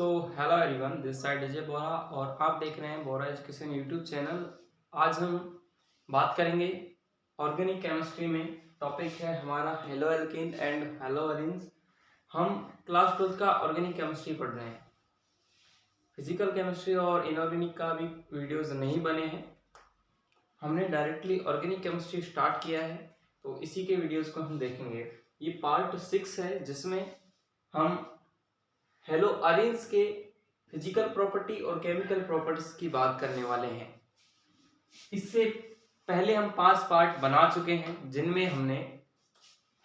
So hello everyone, this side Ajay Bora और आप देख रहे हैं बोरा एजुकेशन यूट्यूब चैनल। आज हम बात करेंगे ऑर्गेनिक केमिस्ट्री में। टॉपिक है हमारा halo alkane and hello arenes. हम क्लास 12 का ऑर्गेनिक केमिस्ट्री पढ़ रहे हैं। फिजिकल केमिस्ट्री और इनऑर्गेनिक का भी वीडियोस नहीं बने हैं। हमने डायरेक्टली ऑर्गेनिक केमिस्ट्री स्टार्ट किया है, तो इसी के वीडियोस को हम देखेंगे। ये पार्ट 6 है जिसमें हम हेलो अरेन्स के फिजिकल प्रॉपर्टी और केमिकल प्रॉपर्टीज की बात करने वाले हैं। इससे पहले हम 5 पार्ट बना चुके हैं जिनमें हमने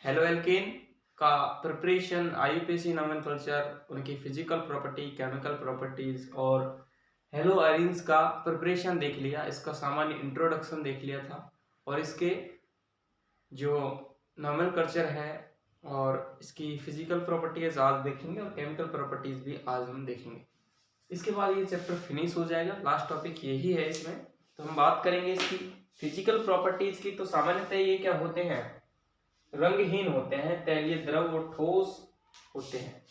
हेलो एल्केन का प्रिपरेशन, आईयूपीएसी नोमेनक्लेचर, उनकी फिजिकल प्रॉपर्टी, केमिकल प्रॉपर्टीज और हेलो अरेन्स का प्रिपरेशन देख लिया, इसका सामान्य इंट्रोडक्शन देख लिया था और इसके जो नोमेनक्लेचर है और इसकी फिजिकल प्रॉपर्टीज आज देखेंगे और केमिकल प्रॉपर्टीज भी आज हम देखेंगे। इसके बाद ये चैप्टर फिनिश हो जाएगा। लास्ट टॉपिक यही है इसमें। तो हम बात करेंगे इसकी फिजिकल प्रॉपर्टीज की। तो सामान्यतः ये क्या होते हैं? रंगहीन होते हैं, तैलीय, द्रव और ठोस होते हैं।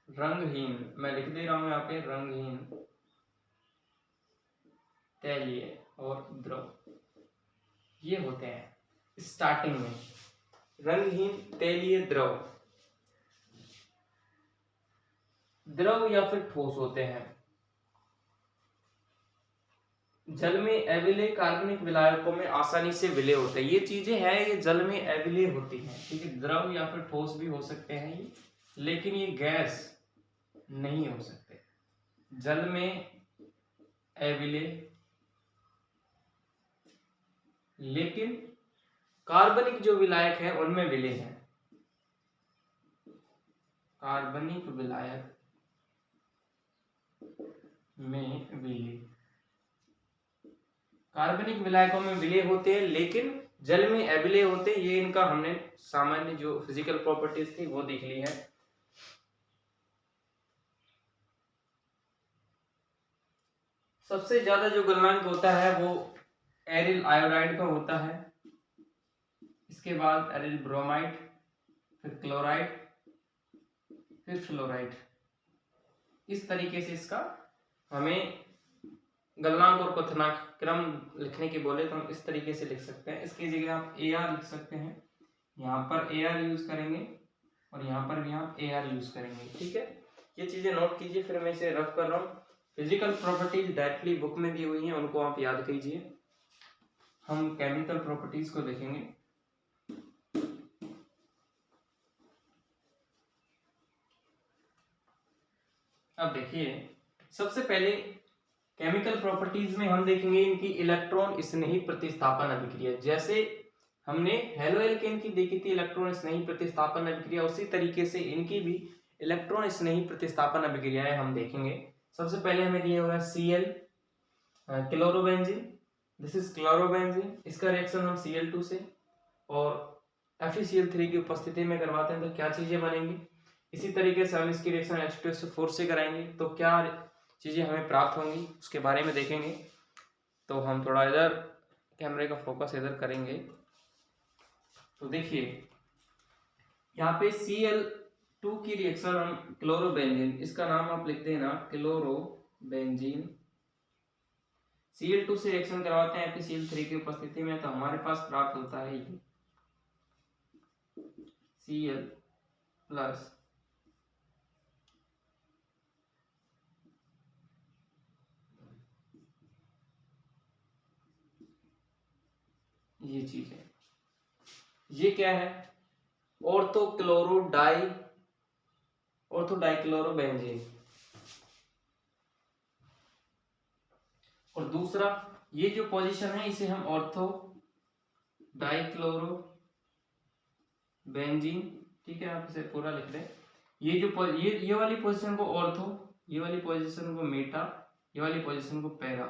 रंगहीन, मैं लिख दे रहा हूं यहाँ पे, रंगहीन, तैलीय और द्रव, ये होते हैं स्टार्टिंग में। रंगहीन, तैलीय, द्रव या फिर ठोस होते हैं। जल में एविले कार्बनिक विलायकों में आसानी से विलय होते हैं। ये चीजें हैं, ये जल में एविले होती हैं, ठीक है। द्रव या फिर ठोस भी हो सकते हैं ये, लेकिन ये गैस नहीं हो सकते। जल में एविले, लेकिन कार्बनिक जो विलायक है उनमें विलय है। कार्बनिक विलायक में विलय, कार्बनिक विलायकों में विलय होते हैं लेकिन जल में एविले होते हैं। ये इनका हमने सामान्य जो फिजिकल प्रॉपर्टीज थी वो देख ली है। सबसे ज्यादा जो गलनांक होता है वो एरिल आयोडाइड का होता है, इसके बाद एरिल ब्रोमाइड, फिर क्लोराइड, फिर फ्लोराइड। इस तरीके से इसका हमें गलनांक और क्वथनांक क्रम लिखने की बोले तो हम इस तरीके से लिख सकते हैं। इसकी जगह आप AR लिख सकते हैं। यहाँ पर AR यूज करेंगे और यहाँ पर भी हम AR यूज करेंगे, ठीक है। ये चीजें नोट कीजिए, फिर मैं इसे रफ कर रहा हूँ। फिजिकल प्रॉपर्टीज डायरेक्टली बुक में दी हुई हैं, उनको आप याद कीजिए। हम केमिकल प्रॉपर्टीज को देखेंगे। अब देखिए, सबसे पहले केमिकल प्रॉपर्टीज में हम देखेंगे इनकी इलेक्ट्रॉन स्नेही प्रतिस्थापन अभिक्रिया। जैसे हमने हेलो एल्केन की देखी थी इलेक्ट्रॉन स्नेही प्रतिस्थापन अभिक्रिया, उसी तरीके से इनकी भी इलेक्ट्रॉन स्नेही प्रतिस्थापन अभिक्रियाएं हम देखेंगे। सबसे पहले हमें दिया हुआ है Cl, chlorobenzene, this is chlorobenzene. इसका रिएक्शन हम Cl2 से और FeCl3 की उपस्थिति में करवाते हैं तो क्या चीजें बनेंगी। इसी तरीके से हम इसकी रिएक्शन H2SO4 से कराएंगे तो क्या चीजें हमें प्राप्त होंगी उसके बारे में देखेंगे। तो हम थोड़ा इधर कैमरे का फोकस इधर करेंगे तो देखिए यहाँ पे Cl2 की रिएक्शन हम क्लोरोबेंजीन, इसका नाम आप लिख देना क्लोरोबेंजीन, Cl2 से रिएक्शन करवाते हैं FeCl3 की उपस्थिति में तो हमारे पास प्राप्त होता है ये Cl प्लस ये चीज है। ये क्या है? Ortho dichlorobenzene. और दूसरा ये जो पोजीशन है इसे हम ऑर्थो डाइक्लोरोबेंजीन, ठीक है, आप इसे पूरा लिख दें। ये जो ये वाली पोजीशन को ऑर्थो, ये वाली पोजीशन को मेटा, ये वाली पोजीशन को पैरा।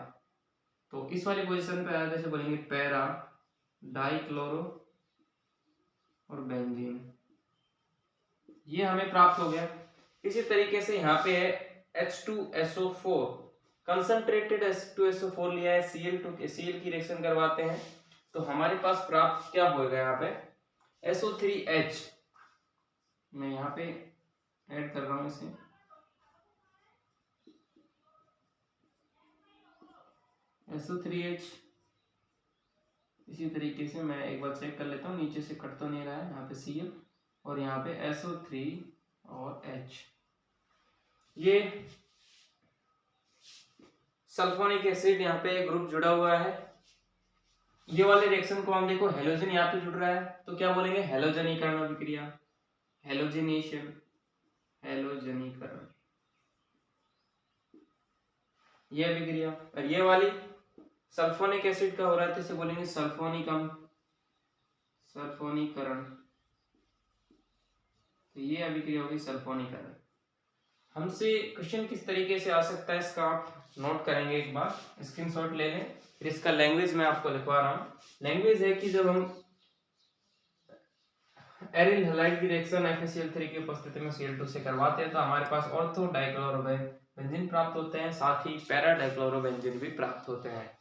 तो इस वाली पोजीशन पे आगे से बोलेंगे पैरा डाइक्लोरो और बेंजीन। ये हमें प्राप्त हो गया। इसी तरीके से यहाँ पे है H2SO4, कंसंट्रेटेड H2SO4 लिया है, Cl की रिएक्शन करवाते हैं तो हमारे पास प्राप्त क्या होगा यहाँ पे SO3H। मैं यहाँ पे ऐड कर रहा हूँ इसे SO3H। इसी तरीके से मैं एक बार चेक कर लेता हूँ, नीचे से कट तो नहीं रहा है, यहाँ पे Cl और यहाँ पे SO3 और H। ये सल्फोनिक एसिड यहाँ पे ग्रुप जुड़ा हुआ है। ये वाले रिएक्शन को हम देखो, हेलोजन यहाँ पे जुड़ रहा है तो क्या बोलेंगे, हेलोजनीकरण अभिक्रिया, हेलोजिनेशन, हेलोजनीकरण, ये अभिक्रिया। और ये वाली सल्फोनिक एसिड का हो रहा है तो इसे बोलेंगे सल्फोनिकम, सल्फोनीकरण। तो ये अभिक्रिया होगी सल्फोनीकरण। हमसे क्वेश्चन किस तरीके से आ सकता है इसका आप नोट करेंगे, एक बार स्क्रीनशॉट ले लें, फिर इसका लैंग्वेज मैं आपको लिखवा रहा हूँ। लैंग्वेज है कि जब हम एरिल हैलाइड की रिएक्शन FeCl3 की उपस्थिति में Cl2 से करवाते हैं तो हमारे पास ऑर्थो डाइक्लोरोबेंजीन प्राप्त होते हैं, साथ ही पैरा डाइक्लोरोबेंजीन भी प्राप्त होते हैं।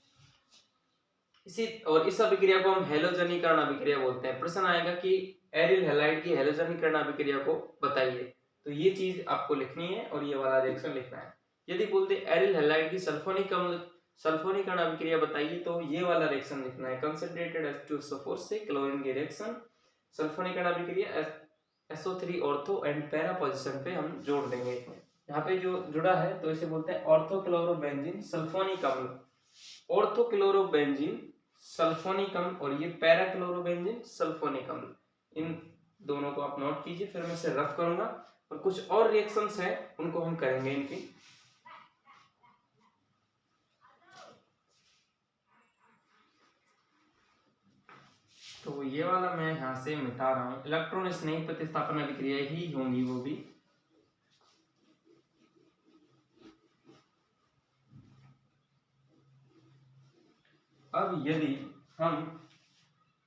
इस अभिक्रिया को हम हेलोजनीकरण अभिक्रिया बोलते हैं। प्रश्न आएगा कि एरिल हैलाइड की हेलोजनीकरण अभिक्रिया को बताइए, तो ये चीज आपको लिखनी है और ये वाला रिएक्शन लिखना है। यदि बोलते एरिल हैलाइड की सल्फोनीकरण अभिक्रिया बताइए तो ये वाला रिएक्शन लिखना है, कंसंट्रेटेड H2SO4 से क्लोरीन की रिएक्शन, सल्फोनीकरण अभिक्रिया SO3 ortho and para position पे हम जोड़ देंगे। यहाँ पे जो जुड़ा है तो इसे बोलते हैं ऑर्थोक्लोरोबेंजीन सल्फोनिक अम्ल, ऑर्थोक्लोरोबेंजीन सल्फोनिक अम्ल, और ये पैराक्लोरोबेंजीन सल्फोनिक अम्ल। इन दोनों को आप नोट कीजिए, फिर मैं इसे रफ करूंगा और कुछ और रिएक्शंस हैं उनको हम करेंगे इनकी। तो ये वाला मैं यहाँ से मिटा रहा हूँ, इलेक्ट्रॉन स्नेह प्रतिस्थापन अभिक्रिया ही होंगी वो भी। अब यदि हम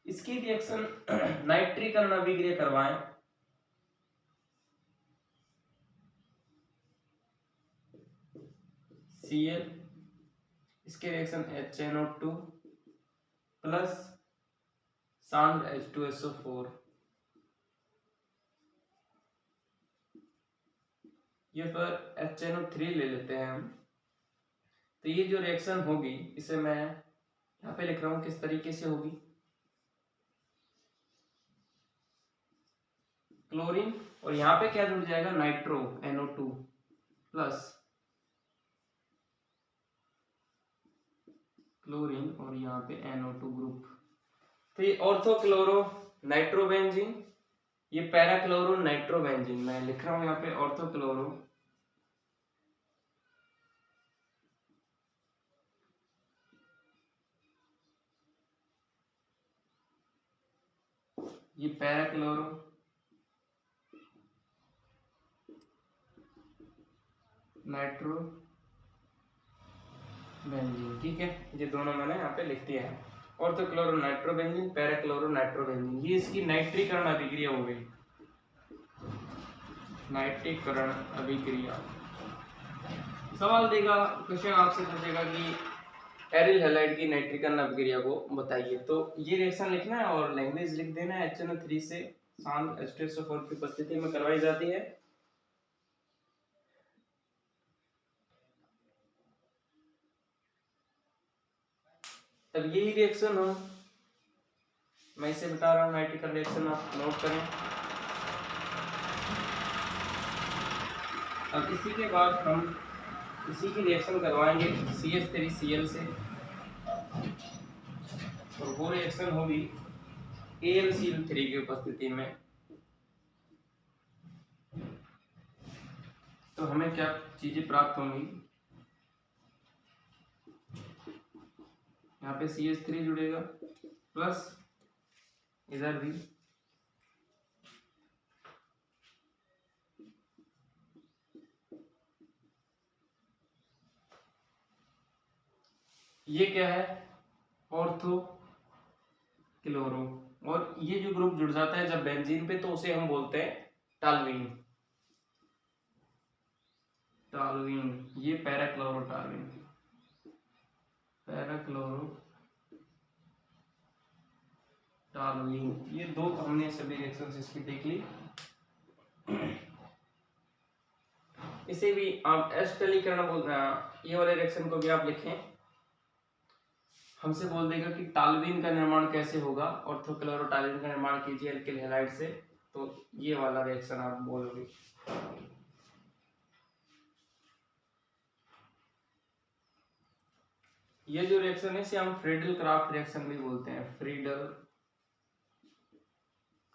इसकी रिएक्शन नाइट्रीकरण अभिक्रिया करवाएं, Cl, इसके रिएक्शन HNO2 प्लस सांद्र H2SO4, ये पर HNO3 ले लेते हैं हम। तो ये जो रिएक्शन होगी इसे मैं यहाँ पे लिख रहा हूँ किस तरीके से होगी, क्लोरीन और यहाँ पे क्या जुड़ जाएगा, नाइट्रो NO2 प्लस क्लोरीन और यहाँ पे NO2 ग्रुप। तो ये ऑर्थोक्लोरो नाइट्रोबेंजीन, ये पैराक्लोरो नाइट्रोबेंजीन, मैं लिख रहा हूँ यहाँ पे ऑर्थोक्लोरो ये पैराक्लोरो नाइट्रो बेंजीन, ठीक है। ये दोनों मैंने यहाँ पे लिख दिया है, ऑर्थोक्लोरो नाइट्रोबेंजीन, पैराक्लोरो नाइट्रोबेंजीन। ये इसकी नाइट्रीकरण अभिक्रिया हो गई, नाइट्रीकरण अभिक्रिया। सवाल देगा, क्वेश्चन आपसे पूछेगा कि एरिल हैलाइड की नाइट्रीकरण अभिक्रिया को बताइए, तो ये रिएक्शन लिखना है और लैंग्वेज लिख देना है। HNO3 से सांद्र H2SO4 की उपस्थिति में करवाई जाती है। अब यही रिएक्शन हो, मैं इसे बता रहा हूँ, नाइट्रीकरण रिएक्शन आप नोट करें। अब इसी के बाद हम इसी की रिएक्शन करवाएंगे CH3Cl से, और वो रिएक्शन होगी AlCl3 की उपस्थिति में। तो हमें क्या चीजें प्राप्त होंगी, यहाँ पे CH3 जुड़ेगा प्लस इधर भी ये क्या है, ऑर्थो क्लोरो, और ये जो ग्रुप जुड़ जाता है जब बेंजीन पे तो उसे हम बोलते हैं टालवीन, टालवीन। ये पैराक्लोरो टालवीन, पैराक्लोरो टालवीन। ये दो हमने सभी रिएक्शंस इसकी देख ली। इसे भी आप एस्टलीकरण बोलते हैं, ये वाले रिएक्शन को भी आप लिखें हमसे बोल देगा कि टालुइन का निर्माण कैसे होगा, ऑर्थोक्लोरोटालुइन का निर्माण कीजिए एल्किल हैलाइड से, तो ये वाला रिएक्शन आप बोलोगे। ये जो रिएक्शन है इसे हम फ्रीडल क्राफ्ट रिएक्शन भी बोलते हैं, फ्रीडल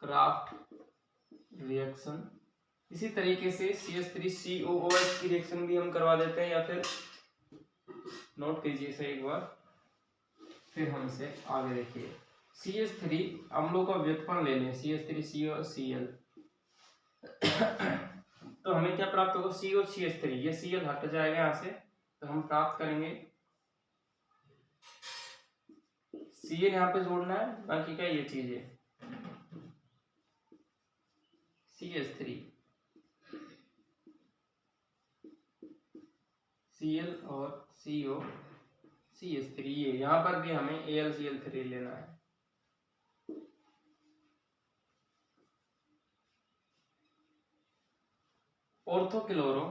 क्राफ्ट रिएक्शन। इसी तरीके से CH3COOH की रिएक्शन भी हम करवा देते हैं, या फिर नोट कीजिए इसे एक बार, फिर हम इसे आगे देखिए। CH3 अम्लों का व्युत्पन्न ले लें, CH3COCl तो हमें क्या प्राप्त होगा, COCH3, ये Cl हट जाएगा यहाँ से, तो हम प्राप्त करेंगे Cl यहाँ पे जोड़ना है, बाकी क्या ये चीज है CH3 Cl और CO CH3, ये यहाँ पर भी हमें AlCl3 लेना है। ऑर्थोक्लोरो,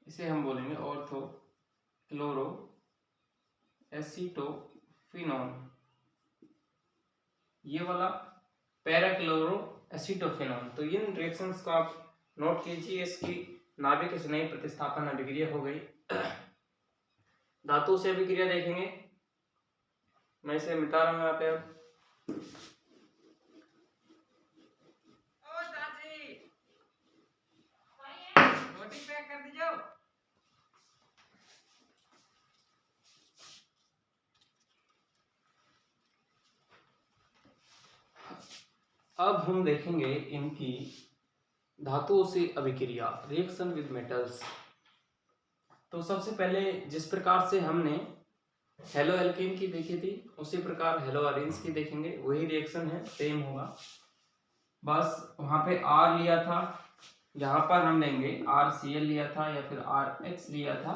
इसे हम बोलेंगे ऑर्थोक्लोरो एसीटोफिनॉन, ये वाला पैराक्लोरो एसीटोफिनॉन। तो इन रिएक्शंस को आप नोट कीजिए। इसकी नाभिक स्नेही प्रतिस्थापन अभिक्रिया हो गई। धातु से अभिक्रिया देखेंगे, मैं इसे मिटा रहा हूं यहाँ पे। अब अब हम देखेंगे इनकी धातुओं से अभिक्रिया, रिएक्शन विद मेटल्स। तो सबसे पहले जिस प्रकार से हमने हेलो एल्केन की देखी थी, उसी प्रकार हेलो अरेन्स की देखेंगे, वही रिएक्शन है, सेम होगा। बस वहां पे R लिया था, यहाँ पर हम लेंगे RCl लिया था, या फिर RH लिया था,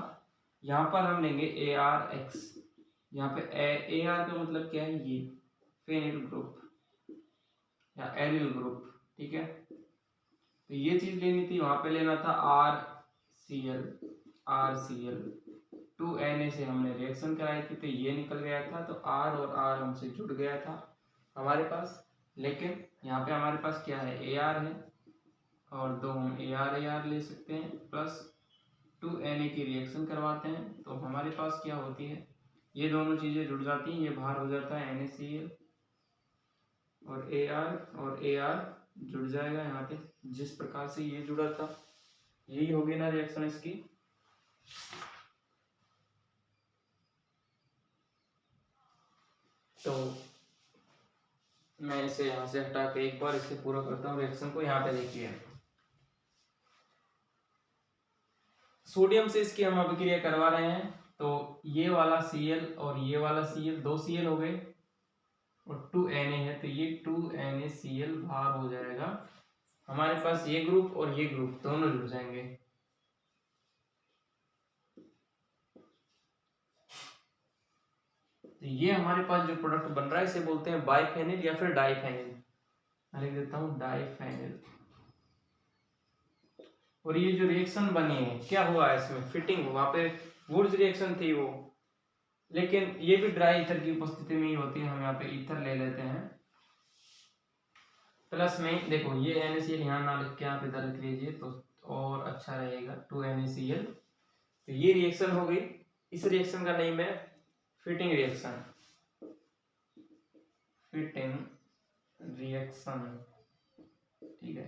यहाँ पर हम लेंगे ARX। यहाँ पे AR का मतलब क्या है, ये फेनिल ग्रुप या एरिल ग्रुप, ठीक है। तो ये चीज लेनी थी, वहां पे लेना था RCl 2Na से हमने रिएक्शन कराई थी, तो ये निकल गया था, तो R और R हमसे जुड़ गया था हमारे पास। लेकिन यहाँ पे हमारे पास क्या है, AR है, और दो हम AR ले सकते हैं, प्लस 2Na की रिएक्शन करवाते हैं, तो हमारे पास क्या होती है, ये दोनों चीजें जुड़ जाती हैं, ये बाहर हो जाता है NaCl, और AR जुड़ जाएगा यहाँ पे, जिस प्रकार से ये जुड़ा था, यही होगी ना रिएक्शन इसकी। तो मैं इसे यहाँ से हटा के एक बार इसे पूरा करता हूँ रिएक्शन को। यहाँ पे देखिए, सोडियम से इसकी हम अभिक्रिया करवा रहे हैं, तो ये वाला Cl और ये वाला Cl, दो Cl हो गए, और 2Na है, तो ये 2NaCl बाहर हो जाएगा, हमारे पास ये ग्रुप और ये ग्रुप दोनों जुड़ जाएंगे। तो ये हमारे पास जो प्रोडक्ट बन रहा है इसे बोलते हैं बाइफेनिल या फिर डाइफेनिल। मैं लिख देता हूँ डाइफेनिल। और ये जो रिएक्शन बनी है, क्या हुआ है इसमें, फिटिंग, वहां पे वुड्स रिएक्शन थी वो, लेकिन ये भी ड्राई ईथर की उपस्थिति में ही होती है। हम यहाँ पे ईथर ले लेते हैं, प्लस में देखो ये NaCl यहाँ ना लिख के आप इधर लिख लीजिए तो और अच्छा रहेगा, 2NaCl। तो ये रिएक्शन हो गई। इस रिएक्शन का नेम है फिटिंग रिएक्शन, फिटिंग रिएक्शन, ठीक है।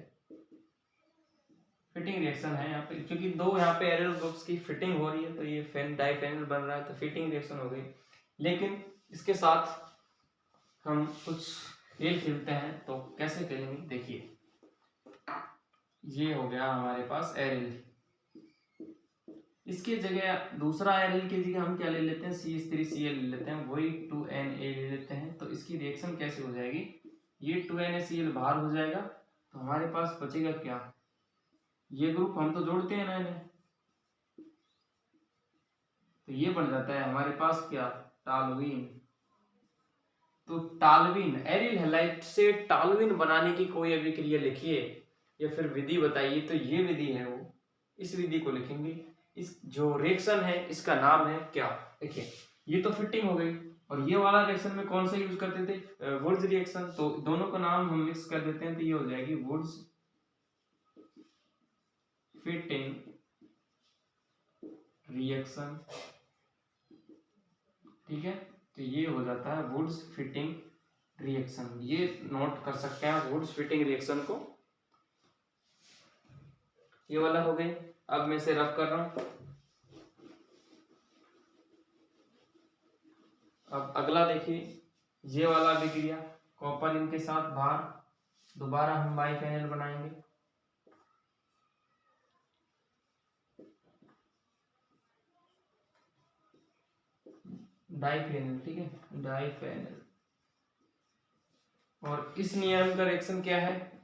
फिटिंग रिएक्शन है यहाँ पे, क्योंकि दो यहाँ पे एरियल ग्रुप्स की फिटिंग हो रही है, तो ये डाइफेनिल बन रहा है, तो फिटिंग रिएक्शन हो गई। लेकिन इसके साथ हम कुछ खेल खेलते हैं, तो कैसे खेलेंगे देखिए। ये हो गया हमारे पास एरिल, इसकी जगह दूसरा एरिल की जगह हम क्या ले लेते हैं, CH3Cl ले लेते हैं, वही 2Na ले लेते हैं। तो इसकी रिएक्शन कैसे हो जाएगी, ये 2NaCl बाहर हो जाएगा, तो हमारे पास बचेगा क्या, ये ग्रुप हम तो जोड़ते हैं ना इन्हें, तो ये बन जाता है हमारे पास क्या, टालुइन। तो टालुइन, एरिल हैलाइड से टालुइन बनाने की कोई अभिक्रिया लिखिए या फिर विधि बताइए, तो ये विधि है वो, इस विधि को लिखेंगे। इस जो रिएक्शन है इसका नाम है क्या, देखिए ये तो फिटिंग हो गई। और ये वाला रिएक्शन में कौन सा यूज करते थे, वुड्स रिएक्शन। तो दोनों का नाम हम मिक्स कर देते हैं तो ये हो जाएगी वुड्स फिटिंग रिएक्शन। ठीक है, तो ये हो जाता है वुड्स फिटिंग रिएक्शन। ये नोट कर सकते हैं आप वुड्स फिटिंग रिएक्शन को। ये वाला हो गई। अब मैं इसे रब कर रहा हूं। अब अगला देखिए, ये वाला अभिक्रिया कॉपर इनके साथ बाहर, दोबारा हम बाइफेनल बनाएंगे। डाइफेनल, ठीक है, डाइफेनल। और इस नियम का रिएक्शन क्या है,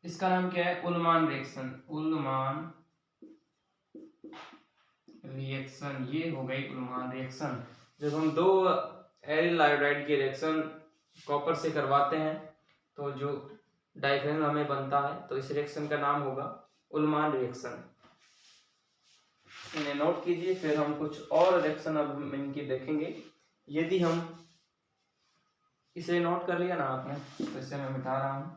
इसका नाम क्या है, उल्मान रिएक्शन। उल्मान रिएक्शन, ये हो गई उल्मान रिएक्शन। जब हम दो एरिल आयोडाइड की रिएक्शन कॉपर से करवाते हैं तो जो डाइफेनल हमें बनता है, तो इस रिएक्शन का नाम होगा उल्मान रिएक्शन। इन्हें नोट कीजिए, फिर हम कुछ और रिएक्शन अब इनकी देखेंगे। यदि हम इसे नोट कर लिया ना आपने, तो इसे मैं मिटा रहा हूं।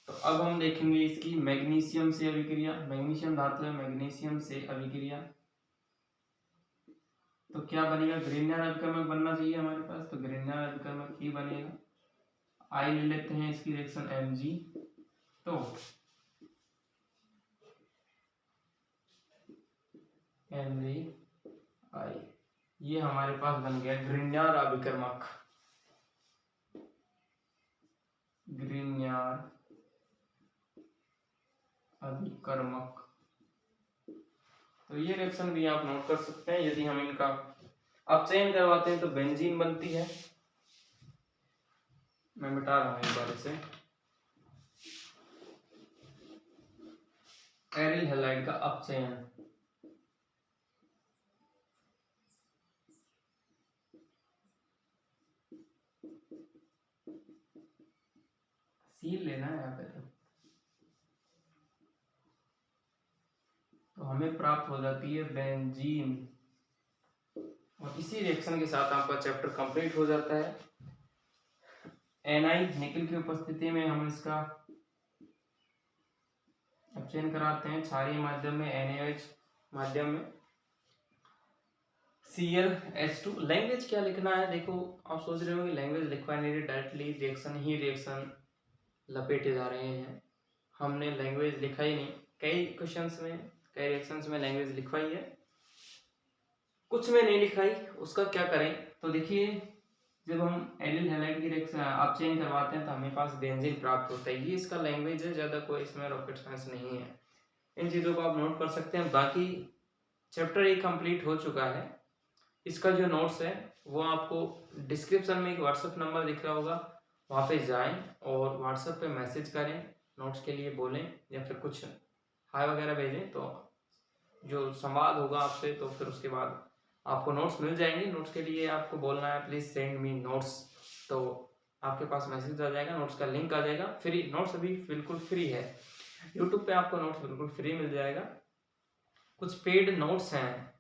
तो अब हम देखेंगे इसकी मैग्नीशियम से अभिक्रिया। मैग्नीशियम धातु है, मैग्नीशियम से अभिक्रिया। तो क्या बनेगा, ग्रिग्नार अभिकर्मक बनना चाहिए हमारे पास, तो ग्रिग्नार अभिकर्मक ही बनेगा। आई ले लेते हैं इसकी रिएक्शन Mg। तो MgI, ये हमारे पास बन गया ग्रिग्नार अभिकर्मक। ग्रिग्नार अभिकर्मक। तो ये रिएक्शन भी आप नोट कर सकते हैं। यदि हम इनका अपचयन करवाते हैं तो बेंजीन बनती है। मैं मिटा रहा हूं एक बार इसे। एरिल हैलाइड का अपचयन, सील लेना है यहाँ पे। तो हमें प्राप्त हो जाती है बेंजीन। और इसी रिएक्शन के साथ आपका चैप्टर कंप्लीट हो जाता है। Ni निकल की उपस्थिति में हम इसका अपचयन कराते हैं क्षारीय माध्यम में, NaOH माध्यम में, ClH2। लैंग्वेज क्या लिखना है, देखो आप सोच रहे हो कि लैंग्वेज लिखवा नहीं रही, डायरेक्टली रिएक्शन ही रिएक्शन लपेटे जा रहे हैं। हमने लैंग्वेज लिखा ही नहीं। कई क्वेश्चंस में, कई रिएक्शंस में लैंग्वेज लिखवाई है, कुछ में नहीं लिखाई। उसका क्या करें, तो देखिए जब हम एरिल हैलाइड की रिएक्शन अपचयन करवाते हैं तो हमें पास बेंजीन प्राप्त होता है। ये इसका लैंग्वेज है, ज़्यादा कोई इसमें रॉकेट साइंस नहीं है। इन चीज़ों को आप नोट कर सकते हैं। बाकी चैप्टर 1 कंप्लीट हो चुका है। इसका जो नोट्स है वो आपको डिस्क्रिप्शन में एक व्हाट्सएप नंबर दिख रहा होगा, वहाँ पे जाएं और व्हाट्सएप पे मैसेज करें, नोट्स के लिए बोलें या फिर कुछ हाय वगैरह भेजें। तो जो संवाद होगा आपसे, तो फिर उसके बाद आपको नोट्स मिल जाएंगे। नोट्स के लिए आपको बोलना है प्लीज़ सेंड मी नोट्स, तो आपके पास मैसेज आ जाएगा, नोट्स का लिंक आ जाएगा। फ्री नोट्स अभी बिल्कुल फ्री है, यूट्यूब पे आपको नोट्स बिल्कुल फ्री मिल जाएगा। कुछ पेड नोट्स हैं,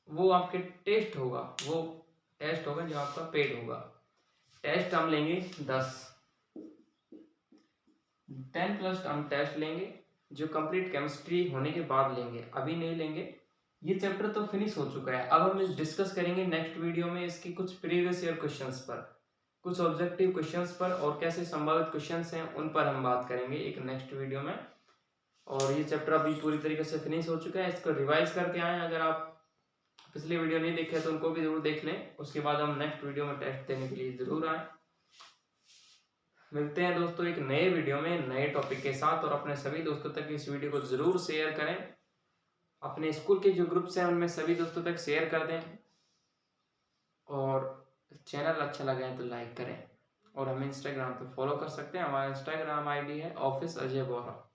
वो आपके टेस्ट होगा, वो टेस्ट होगा जो आपका पेड होगा। टेस्ट हम लेंगे 10+ हम टेस्ट लेंगे, जो कंप्लीट केमिस्ट्री होने के बाद लेंगे, अभी नहीं लेंगे। ये चैप्टर तो फिनिश हो चुका है। अब हम इस डिस्कस करेंगे नेक्स्ट वीडियो में इसकी कुछ प्रीवियस ईयर क्वेश्चंस पर, कुछ ऑब्जेक्टिव क्वेश्चंस पर, और कैसे संभावित क्वेश्चंस हैं उन पर हम बात करेंगे एक नेक्स्ट वीडियो में। और ये चैप्टर अभी पूरी तरीके से फिनिश हो चुका है। इसको रिवाइज करके आए। अगर आप पिछली वीडियो नहीं देखे तो उनको भी जरूर देख लें, उसके बाद हम नेक्स्ट वीडियो में टेस्ट देने के लिए जरूर आए। मिलते हैं दोस्तों एक नए वीडियो में नए टॉपिक के साथ। और अपने सभी दोस्तों तक इस वीडियो को जरूर शेयर करें। अपने स्कूल के जो ग्रुप्स हैं उनमें सभी दोस्तों तक शेयर कर दें। और चैनल अच्छा लगे तो लाइक करें। और हमें इंस्टाग्राम पे फॉलो कर सकते हैं। हमारा इंस्टाग्राम ID है ऑफिस अजय बोरा।